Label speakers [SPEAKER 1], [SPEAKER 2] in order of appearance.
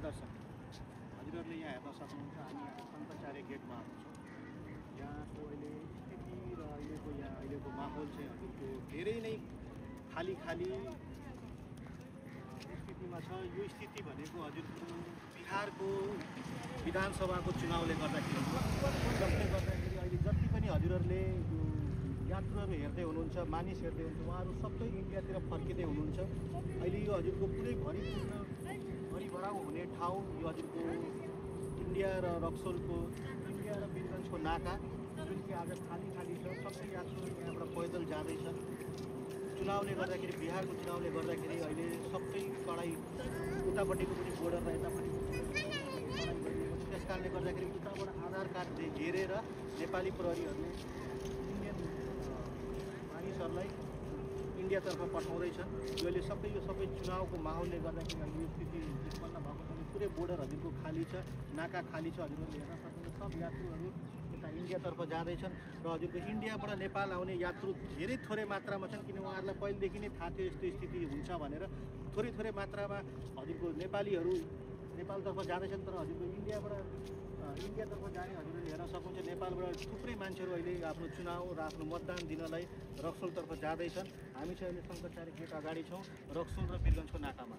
[SPEAKER 1] दर्शक हजुरहरूले यहाँ हेर्न सक्नुहुन्छ हामी यहाँ शङ्कराचार्य गेटमा छौँ। यहाँको अहिले स्थिति र अहिलेको माहौल चाहिँ हजुरको धेरै नै खाली स्थितिमा छ। यो स्थिति भनेको हजुरको बिहारको विधानसभाको चुनावले गर्दाखेरि जसले गर्दाखेरि अहिले जति पनि हजुरहरूले यो यात्रुहरू हेर्दै हुनुहुन्छ, मानिस हेर्दै हुनुहुन्छ, उहाँहरू सबै इन्डियातिर फर्किँदै हुनुहुन्छ। अहिले यो हजुरको पुरै भरिभराउ हुने ठाउँ यो हजुरको इन्डिया र रक्सोलको इन्डिया र वीरगन्जको नाका जुन कि आज खाली छ। सबै यात्रुहरू यहाँबाट पैदल जाँदैछन्। चुनावले गर्दाखेरि बिहारको चुनावले गर्दाखेरि अहिले सबै कडाइ उतापट्टिको पनि बोर्डर र यतापट्टिको त्यस कारणले गर्दाखेरि उताबाट आधार कार्ड हेरेर नेपाली प्रहरीहरूले इन्डियन मानिसहरूलाई इन्डियातर्फ पठाउँदैछन्। यो सबै चुनावको माहौलले गर्दाखेरि अहिले यो स्थिति उत्पन्न भएको छ। पुरै बोर्डर हजुरको खाली छ, नाका खाली छ। हजुरहरूले हेर्न सक्नुहुन्छ सब यात्रुहरू यता इन्डियातर्फ जाँदैछन् र हजुरको इन्डियाबाट नेपाल आउने यात्रु धेरै थोरै मात्रामा छन्, किन उहाँहरूलाई पहिलेदेखि नै थाहा थियो यस्तो स्थिति हुन्छ भनेर। थोरै मात्रामा हजुरको नेपालीहरू नेपालतर्फ जाँदैछन्, तर हजुरको इन्डियातर्फ जाने हजुरहरूले हेर्न सक्नुहुन्छ नेपालबाट थुप्रै मान्छेहरू अहिले आफ्नो चुनाव र आफ्नो मतदान दिनलाई रक्सोलतर्फ जाँदैछन्। हामी चाहिँ अहिले शङ्कराचार्य गेट अगाडि छौँ, रक्सोल र वीरगन्जको नाकामा।